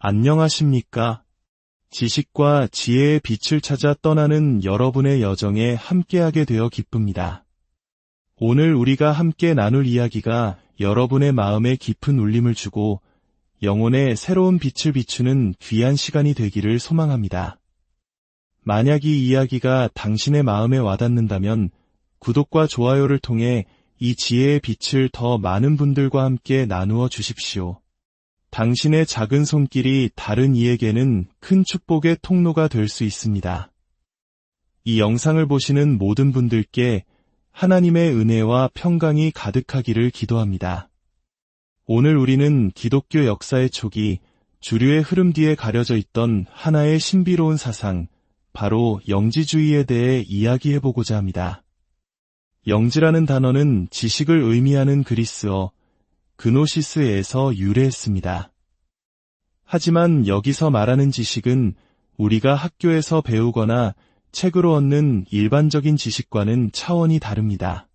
안녕하십니까? 지식과 지혜의 빛을 찾아 떠나는 여러분의 여정에 함께하게 되어 기쁩니다. 오늘 우리가 함께 나눌 이야기가 여러분의 마음에 깊은 울림을 주고 영혼에 새로운 빛을 비추는 귀한 시간이 되기를 소망합니다. 만약 이 이야기가 당신의 마음에 와닿는다면 구독과 좋아요를 통해 이 지혜의 빛을 더 많은 분들과 함께 나누어 주십시오. 당신의 작은 손길이 다른 이에게는 큰 축복의 통로가 될 수 있습니다. 이 영상을 보시는 모든 분들께 하나님의 은혜와 평강이 가득하기를 기도합니다. 오늘 우리는 기독교 역사의 초기, 주류의 흐름 뒤에 가려져 있던 하나의 신비로운 사상, 바로 영지주의에 대해 이야기해보고자 합니다. 영지라는 단어는 지식을 의미하는 그리스어 그노시스에서 유래했습니다. 하지만 여기서 말하는 지식은 우리가 학교에서 배우거나 책으로 얻는 일반적인 지식과는 차원이 다릅니다.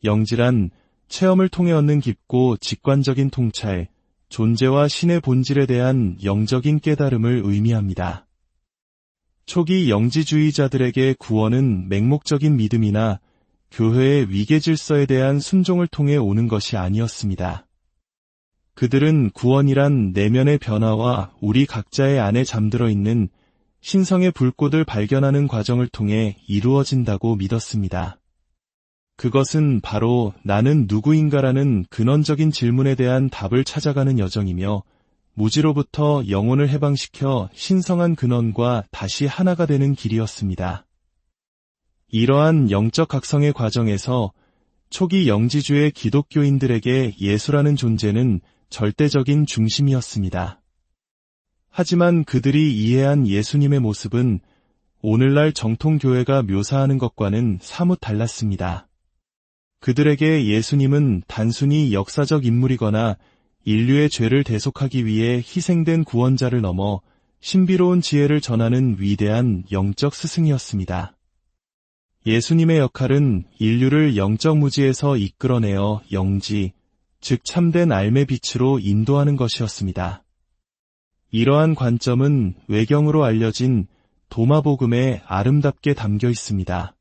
영지란 체험을 통해 얻는 깊고 직관적인 통찰, 존재와 신의 본질에 대한 영적인 깨달음을 의미합니다. 초기 영지주의자들에게 구원은 맹목적인 믿음이나 교회의 위계 질서에 대한 순종을 통해 오는 것이 아니었습니다. 그들은 구원이란 내면의 변화와 우리 각자의 안에 잠들어 있는 신성의 불꽃을 발견하는 과정을 통해 이루어진다고 믿었습니다. 그것은 바로 나는 누구인가라는 근원적인 질문에 대한 답을 찾아가는 여정이며 무지로부터 영혼을 해방시켜 신성한 근원과 다시 하나가 되는 길이었습니다. 이러한 영적 각성의 과정에서 초기 영지주의 기독교인들에게 예수라는 존재는 절대적인 중심이었습니다. 하지만 그들이 이해한 예수님의 모습은 오늘날 정통교회가 묘사하는 것과는 사뭇 달랐습니다. 그들에게 예수님은 단순히 역사적 인물이거나 인류의 죄를 대속하기 위해 희생된 구원자를 넘어 신비로운 지혜를 전하는 위대한 영적 스승이었습니다. 예수님의 역할은 인류를 영적 무지에서 이끌어내어 영지, 즉 참된 알매 빛으로 인도하는 것이었습니다. 이러한 관점은 외경으로 알려진 도마복음에 아름답게 담겨 있습니다.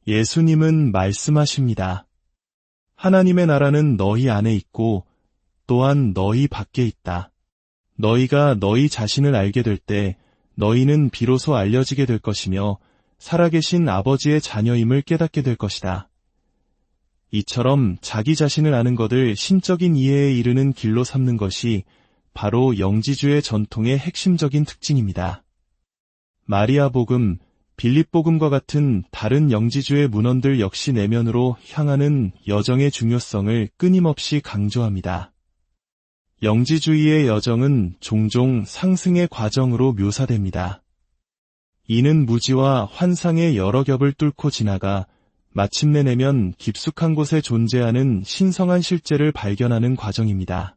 예수님은 말씀하십니다. 하나님의 나라는 너희 안에 있고 또한 너희 밖에 있다. 너희가 너희 자신을 알게 될 때 너희는 비로소 알려지게 될 것이며 살아계신 아버지의 자녀임을 깨닫게 될 것이다. 이처럼 자기 자신을 아는 것을 신적인 이해에 이르는 길로 삼는 것이 바로 영지주의 전통의 핵심적인 특징입니다. 마리아복음, 빌립복음과 같은 다른 영지주의 문헌들 역시 내면으로 향하는 여정의 중요성을 끊임없이 강조합니다. 영지주의의 여정은 종종 상승의 과정으로 묘사됩니다. 이는 무지와 환상의 여러 겹을 뚫고 지나가 마침내 내면 깊숙한 곳에 존재하는 신성한 실제를 발견하는 과정입니다.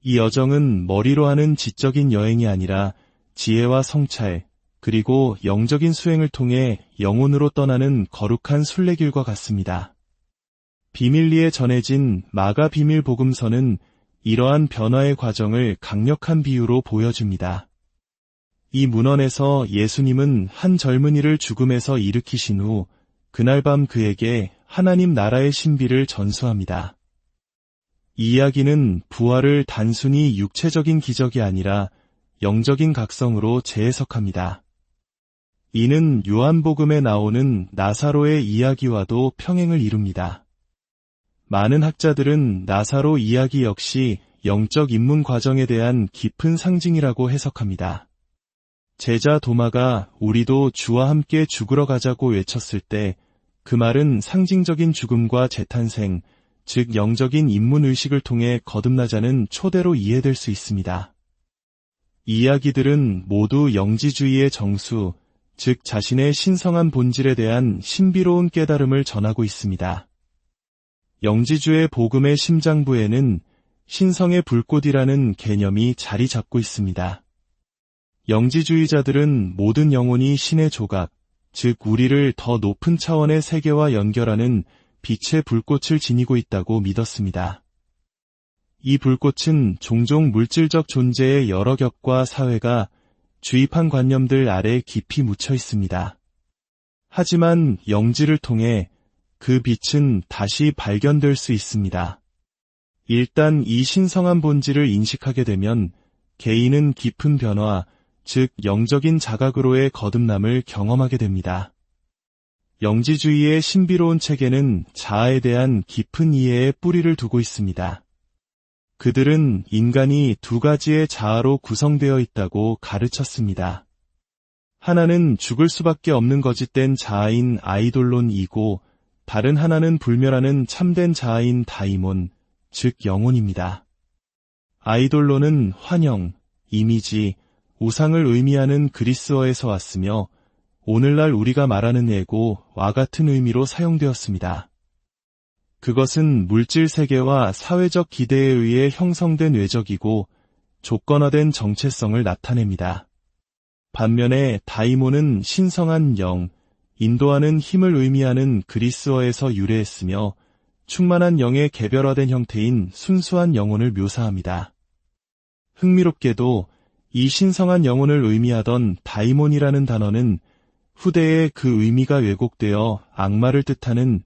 이 여정은 머리로 하는 지적인 여행이 아니라 지혜와 성찰, 그리고 영적인 수행을 통해 영혼으로 떠나는 거룩한 순례길과 같습니다. 비밀리에 전해진 마가 비밀 복음서는 이러한 변화의 과정을 강력한 비유로 보여줍니다. 이 문헌에서 예수님은 한 젊은이를 죽음에서 일으키신 후 그날 밤 그에게 하나님 나라의 신비를 전수합니다. 이 이야기는 부활을 단순히 육체적인 기적이 아니라 영적인 각성으로 재해석합니다. 이는 요한복음에 나오는 나사로의 이야기와도 평행을 이룹니다. 많은 학자들은 나사로 이야기 역시 영적 입문 과정에 대한 깊은 상징이라고 해석합니다. 제자 도마가 우리도 주와 함께 죽으러 가자고 외쳤을 때 그 말은 상징적인 죽음과 재탄생, 즉 영적인 입문의식을 통해 거듭나자는 초대로 이해될 수 있습니다. 이 이야기들은 모두 영지주의의 정수, 즉 자신의 신성한 본질에 대한 신비로운 깨달음을 전하고 있습니다. 영지주의 복음의 심장부에는 신성의 불꽃이라는 개념이 자리 잡고 있습니다. 영지주의자들은 모든 영혼이 신의 조각, 즉 우리를 더 높은 차원의 세계와 연결하는 빛의 불꽃을 지니고 있다고 믿었습니다. 이 불꽃은 종종 물질적 존재의 여러 격과 사회가 주입한 관념들 아래 깊이 묻혀 있습니다. 하지만 영지를 통해 그 빛은 다시 발견될 수 있습니다. 일단 이 신성한 본질을 인식하게 되면 개인은 깊은 변화, 즉 영적인 자각으로의 거듭남을 경험하게 됩니다. 영지주의의 신비로운 체계는 자아에 대한 깊은 이해에 뿌리를 두고 있습니다. 그들은 인간이 두 가지의 자아로 구성되어 있다고 가르쳤습니다. 하나는 죽을 수밖에 없는 거짓된 자아인 아이돌론이고 다른 하나는 불멸하는 참된 자아인 다이몬, 즉 영혼입니다. 아이돌론은 환영, 이미지, 우상을 의미하는 그리스어에서 왔으며 오늘날 우리가 말하는 에고와 같은 의미로 사용되었습니다. 그것은 물질 세계와 사회적 기대에 의해 형성된 외적이고 조건화된 정체성을 나타냅니다. 반면에 다이몬은 신성한 영, 인도하는 힘을 의미하는 그리스어에서 유래했으며 충만한 영의 개별화된 형태인 순수한 영혼을 묘사합니다. 흥미롭게도 이 신성한 영혼을 의미하던 다이몬이라는 단어는 후대에 그 의미가 왜곡되어 악마를 뜻하는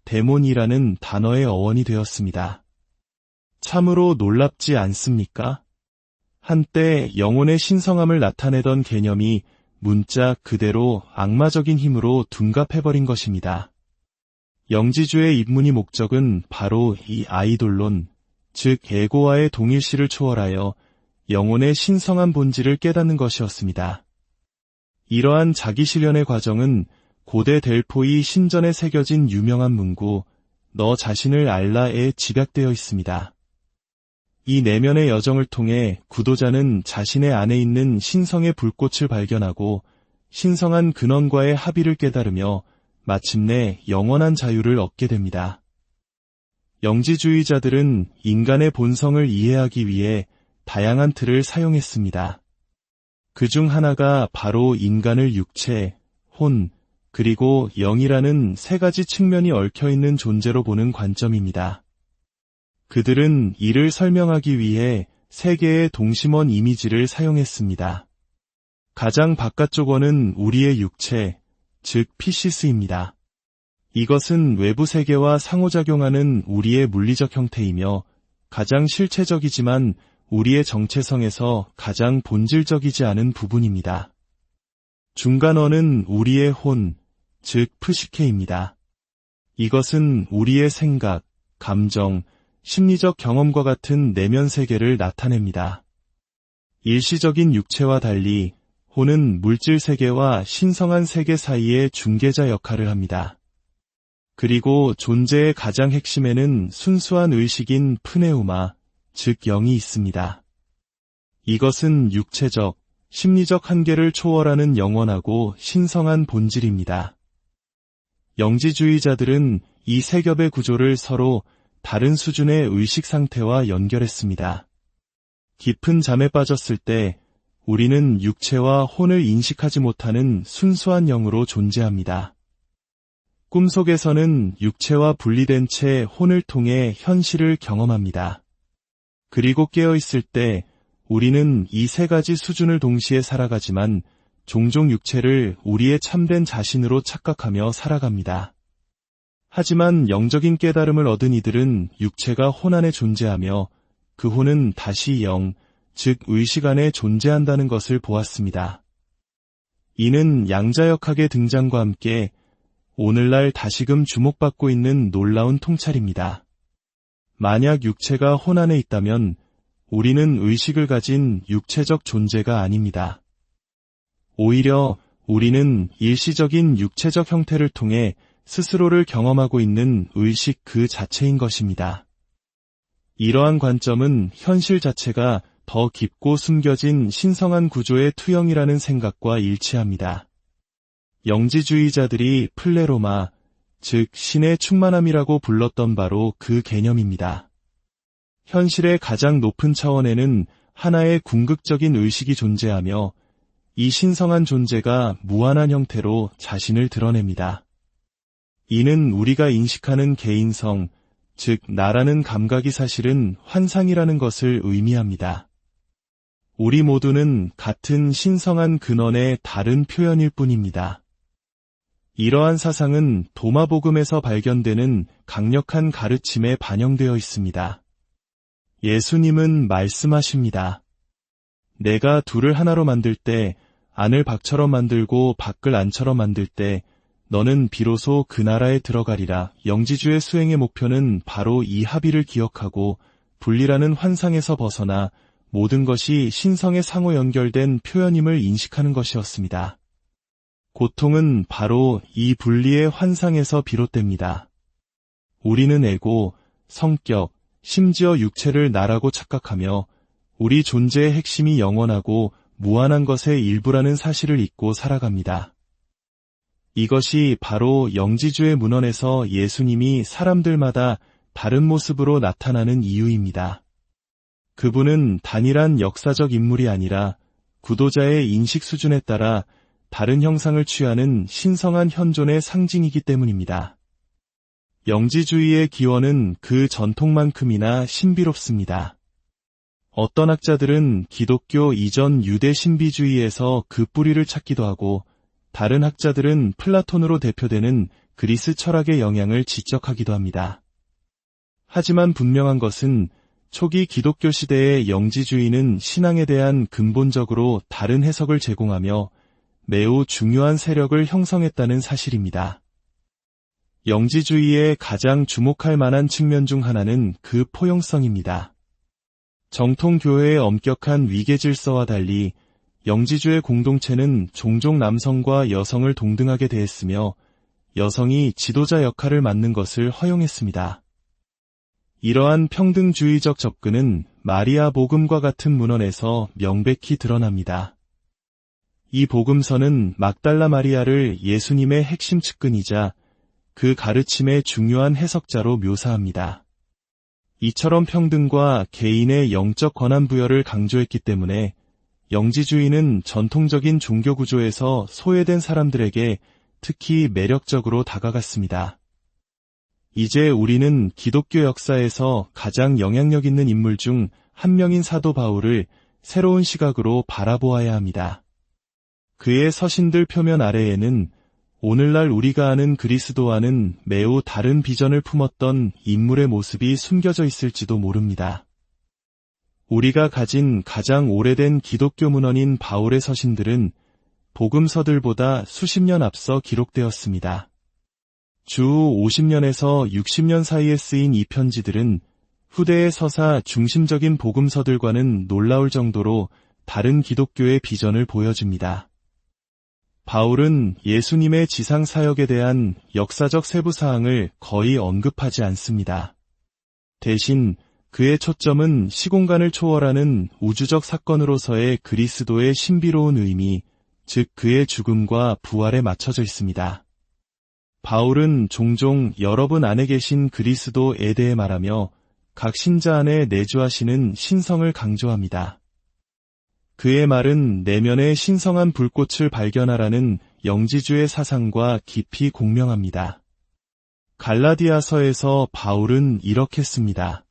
데몬이라는 단어의 어원이 되었습니다. 참으로 놀랍지 않습니까? 한때 영혼의 신성함을 나타내던 개념이 문자 그대로 악마적인 힘으로 둔갑해버린 것입니다. 영지주의 입문의 목적은 바로 이 아이돌론, 즉 에고와의 동일시를 초월하여 영혼의 신성한 본질을 깨닫는 것이었습니다. 이러한 자기실현의 과정은 고대 델포이 신전에 새겨진 유명한 문구 너 자신을 알라에 집약되어 있습니다. 이 내면의 여정을 통해 구도자는 자신의 안에 있는 신성의 불꽃을 발견하고 신성한 근원과의 합의를 깨달으며 마침내 영원한 자유를 얻게 됩니다. 영지주의자들은 인간의 본성을 이해하기 위해 다양한 틀을 사용했습니다. 그중 하나가 바로 인간을 육체, 혼, 그리고 영이라는 세 가지 측면이 얽혀있는 존재로 보는 관점입니다. 그들은 이를 설명하기 위해 세 개의 동심원 이미지를 사용했습니다. 가장 바깥쪽 원은 우리의 육체, 즉 피시스입니다. 이것은 외부 세계와 상호작용하는 우리의 물리적 형태이며 가장 실체적이지만 우리의 정체성에서 가장 본질적이지 않은 부분입니다. 중간원은 우리의 혼, 즉 프시케입니다. 이것은 우리의 생각, 감정, 심리적 경험과 같은 내면 세계를 나타냅니다. 일시적인 육체와 달리 혼은 물질 세계와 신성한 세계 사이의 중개자 역할을 합니다. 그리고 존재의 가장 핵심에는 순수한 의식인 프네우마, 즉 영이 있습니다. 이것은 육체적, 심리적 한계를 초월하는 영원하고 신성한 본질입니다. 영지주의자들은 이 세 겹의 구조를 서로 다른 수준의 의식 상태와 연결했습니다. 깊은 잠에 빠졌을 때 우리는 육체와 혼을 인식하지 못하는 순수한 영으로 존재합니다. 꿈속에서는 육체와 분리된 채 혼을 통해 현실을 경험합니다. 그리고 깨어있을 때 우리는 이 세 가지 수준을 동시에 살아가지만 종종 육체를 우리의 참된 자신으로 착각하며 살아갑니다. 하지만 영적인 깨달음을 얻은 이들은 육체가 혼 안에 존재하며 그 혼은 다시 영, 즉 의식 안에 존재한다는 것을 보았습니다. 이는 양자역학의 등장과 함께 오늘날 다시금 주목받고 있는 놀라운 통찰입니다. 만약 육체가 혼 안에 있다면 우리는 의식을 가진 육체적 존재가 아닙니다. 오히려 우리는 일시적인 육체적 형태를 통해 스스로를 경험하고 있는 의식 그 자체인 것입니다. 이러한 관점은 현실 자체가 더 깊고 숨겨진 신성한 구조의 투영이라는 생각과 일치합니다. 영지주의자들이 플레로마, 즉 신의 충만함이라고 불렀던 바로 그 개념입니다. 현실의 가장 높은 차원에는 하나의 궁극적인 의식이 존재하며 이 신성한 존재가 무한한 형태로 자신을 드러냅니다. 이는 우리가 인식하는 개인성, 즉 나라는 감각이 사실은 환상이라는 것을 의미합니다. 우리 모두는 같은 신성한 근원의 다른 표현일 뿐입니다. 이러한 사상은 도마복음에서 발견되는 강력한 가르침에 반영되어 있습니다. 예수님은 말씀하십니다. 내가 둘을 하나로 만들 때, 안을 박처럼 만들고 밖을 안처럼 만들 때 너는 비로소 그 나라에 들어가리라. 영지주의 수행의 목표는 바로 이 합의를 기억하고 분리라는 환상에서 벗어나 모든 것이 신성에 상호 연결된 표현임을 인식하는 것이었습니다. 고통은 바로 이 분리의 환상에서 비롯됩니다. 우리는 에고, 성격, 심지어 육체를 나라고 착각하며 우리 존재의 핵심이 영원하고 무한한 것의 일부라는 사실을 잊고 살아갑니다. 이것이 바로 영지주의 문헌에서 예수님이 사람들마다 다른 모습으로 나타나는 이유입니다. 그분은 단일한 역사적 인물이 아니라 구도자의 인식 수준에 따라 다른 형상을 취하는 신성한 현존의 상징이기 때문입니다. 영지주의의 기원은 그 전통만큼이나 신비롭습니다. 어떤 학자들은 기독교 이전 유대 신비주의에서 그 뿌리를 찾기도 하고 다른 학자들은 플라톤으로 대표되는 그리스 철학의 영향을 지적하기도 합니다. 하지만 분명한 것은 초기 기독교 시대의 영지주의는 신앙에 대한 근본적으로 다른 해석을 제공하며 매우 중요한 세력을 형성했다는 사실입니다. 영지주의의 가장 주목할 만한 측면 중 하나는 그 포용성입니다. 정통 교회의 엄격한 위계 질서와 달리 영지주의 공동체는 종종 남성과 여성을 동등하게 대했으며 여성이 지도자 역할을 맡는 것을 허용했습니다. 이러한 평등주의적 접근은 마리아 복음과 같은 문헌에서 명백히 드러납니다. 이 복음서는 막달라 마리아를 예수님의 핵심 측근이자 그 가르침의 중요한 해석자로 묘사합니다. 이처럼 평등과 개인의 영적 권한 부여를 강조했기 때문에 영지주의는 전통적인 종교 구조에서 소외된 사람들에게 특히 매력적으로 다가갔습니다. 이제 우리는 기독교 역사에서 가장 영향력 있는 인물 중 한 명인 사도 바울을 새로운 시각으로 바라보아야 합니다. 그의 서신들 표면 아래에는 오늘날 우리가 아는 그리스도와는 매우 다른 비전을 품었던 인물의 모습이 숨겨져 있을지도 모릅니다. 우리가 가진 가장 오래된 기독교 문헌인 바울의 서신들은 복음서들보다 수십 년 앞서 기록되었습니다. 주 50년에서 60년 사이에 쓰인 이 편지들은 후대의 서사 중심적인 복음서들과는 놀라울 정도로 다른 기독교의 비전을 보여줍니다. 바울은 예수님의 지상 사역에 대한 역사적 세부 사항을 거의 언급하지 않습니다. 대신 그의 초점은 시공간을 초월하는 우주적 사건으로서의 그리스도의 신비로운 의미, 즉 그의 죽음과 부활에 맞춰져 있습니다. 바울은 종종 여러분 안에 계신 그리스도에 대해 말하며 각 신자 안에 내주하시는 신성을 강조합니다. 그의 말은 내면의 신성한 불꽃을 발견하라는 영지주의 사상과 깊이 공명합니다. 갈라디아서에서 바울은 이렇게 씁니다.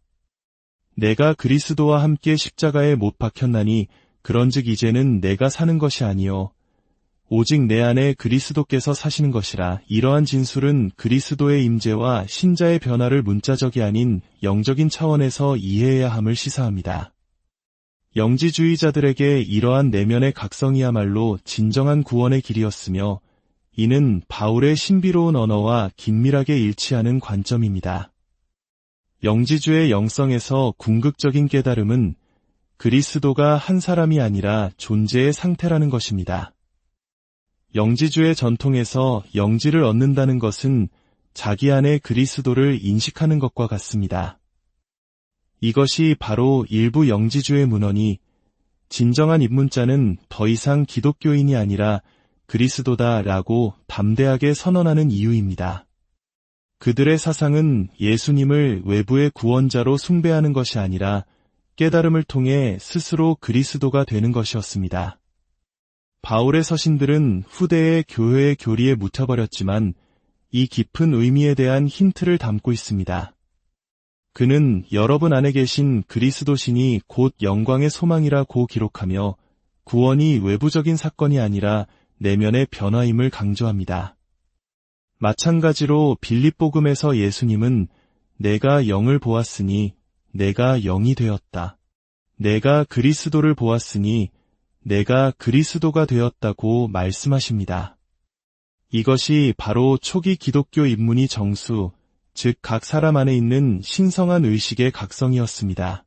내가 그리스도와 함께 십자가에 못 박혔나니 그런즉 이제는 내가 사는 것이 아니요 오직 내 안에 그리스도께서 사시는 것이라. 이러한 진술은 그리스도의 임재와 신자의 변화를 문자적이 아닌 영적인 차원에서 이해해야 함을 시사합니다. 영지주의자들에게 이러한 내면의 각성이야말로 진정한 구원의 길이었으며 이는 바울의 신비로운 언어와 긴밀하게 일치하는 관점입니다. 영지주의 영성에서 궁극적인 깨달음은 그리스도가 한 사람이 아니라 존재의 상태라는 것입니다. 영지주의 전통에서 영지를 얻는다는 것은 자기 안에 그리스도를 인식하는 것과 같습니다. 이것이 바로 일부 영지주의 문헌이 진정한 입문자는 더 이상 기독교인이 아니라 그리스도다라고 담대하게 선언하는 이유입니다. 그들의 사상은 예수님을 외부의 구원자로 숭배하는 것이 아니라 깨달음을 통해 스스로 그리스도가 되는 것이었습니다. 바울의 서신들은 후대의 교회의 교리에 묻혀버렸지만 이 깊은 의미에 대한 힌트를 담고 있습니다. 그는 여러분 안에 계신 그리스도신이 곧 영광의 소망이라고 기록하며 구원이 외부적인 사건이 아니라 내면의 변화임을 강조합니다. 마찬가지로 빌립보금에서 예수님은 내가 영을 보았으니 내가 영이 되었다. 내가 그리스도를 보았으니 내가 그리스도가 되었다고 말씀하십니다. 이것이 바로 초기 기독교 입문의 정수, 즉 각 사람 안에 있는 신성한 의식의 각성이었습니다.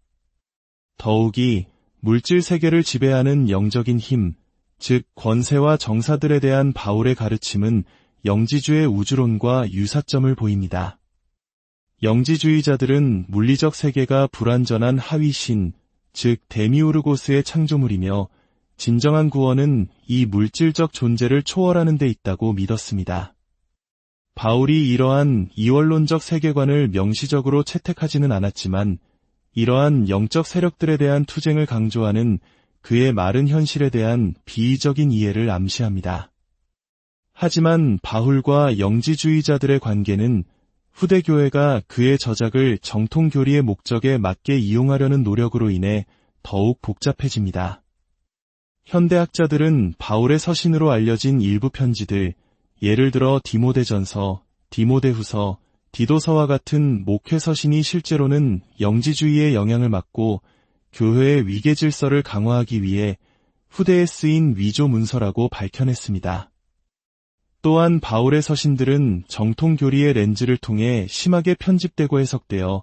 더욱이 물질 세계를 지배하는 영적인 힘, 즉 권세와 정사들에 대한 바울의 가르침은 영지주의 우주론과 유사점을 보입니다. 영지주의자들은 물리적 세계가 불완전한 하위신, 즉 데미우르고스의 창조물이며 진정한 구원은 이 물질적 존재를 초월하는 데 있다고 믿었습니다. 바울이 이러한 이원론적 세계관을 명시적으로 채택하지는 않았지만 이러한 영적 세력들에 대한 투쟁을 강조하는 그의 말은 현실에 대한 비이적인 이해를 암시합니다. 하지만 바울과 영지주의자들의 관계는 후대 교회가 그의 저작을 정통교리의 목적에 맞게 이용하려는 노력으로 인해 더욱 복잡해집니다. 현대학자들은 바울의 서신으로 알려진 일부 편지들, 예를 들어 디모데전서, 디모데후서, 디도서와 같은 목회 서신이 실제로는 영지주의의 영향을 받고 교회의 위계 질서를 강화하기 위해 후대에 쓰인 위조 문서라고 밝혀냈습니다. 또한 바울의 서신들은 정통교리의 렌즈를 통해 심하게 편집되고 해석되어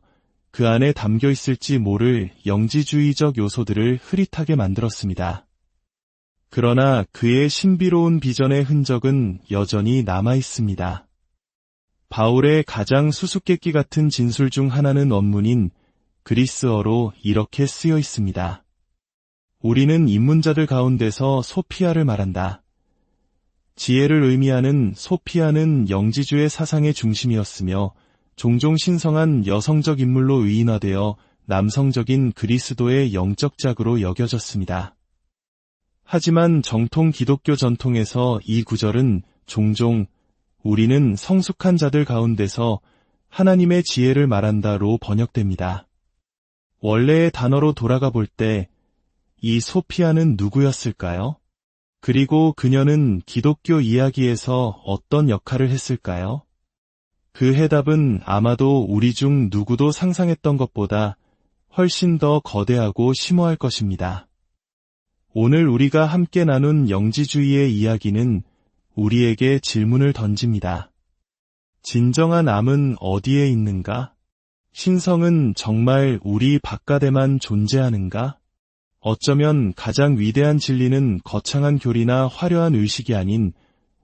그 안에 담겨 있을지 모를 영지주의적 요소들을 흐릿하게 만들었습니다. 그러나 그의 신비로운 비전의 흔적은 여전히 남아 있습니다. 바울의 가장 수수께끼 같은 진술 중 하나는 원문인 그리스어로 이렇게 쓰여 있습니다. 우리는 입문자들 가운데서 소피아를 말한다. 지혜를 의미하는 소피아는 영지주의 사상의 중심이었으며 종종 신성한 여성적 인물로 의인화되어 남성적인 그리스도의 영적 짝으로 여겨졌습니다. 하지만 정통 기독교 전통에서 이 구절은 종종 우리는 성숙한 자들 가운데서 하나님의 지혜를 말한다로 번역됩니다. 원래의 단어로 돌아가 볼 때 이 소피아는 누구였을까요? 그리고 그녀는 기독교 이야기에서 어떤 역할을 했을까요? 그 해답은 아마도 우리 중 누구도 상상했던 것보다 훨씬 더 거대하고 심오할 것입니다. 오늘 우리가 함께 나눈 영지주의의 이야기는 우리에게 질문을 던집니다. 진정한 암은 어디에 있는가? 신성은 정말 우리 바깥에만 존재하는가? 어쩌면 가장 위대한 진리는 거창한 교리나 화려한 의식이 아닌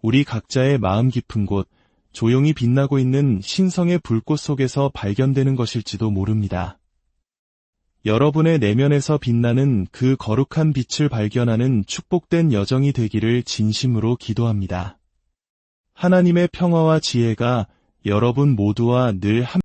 우리 각자의 마음 깊은 곳, 조용히 빛나고 있는 신성의 불꽃 속에서 발견되는 것일지도 모릅니다. 여러분의 내면에서 빛나는 그 거룩한 빛을 발견하는 축복된 여정이 되기를 진심으로 기도합니다. 하나님의 평화와 지혜가 여러분 모두와 늘 함께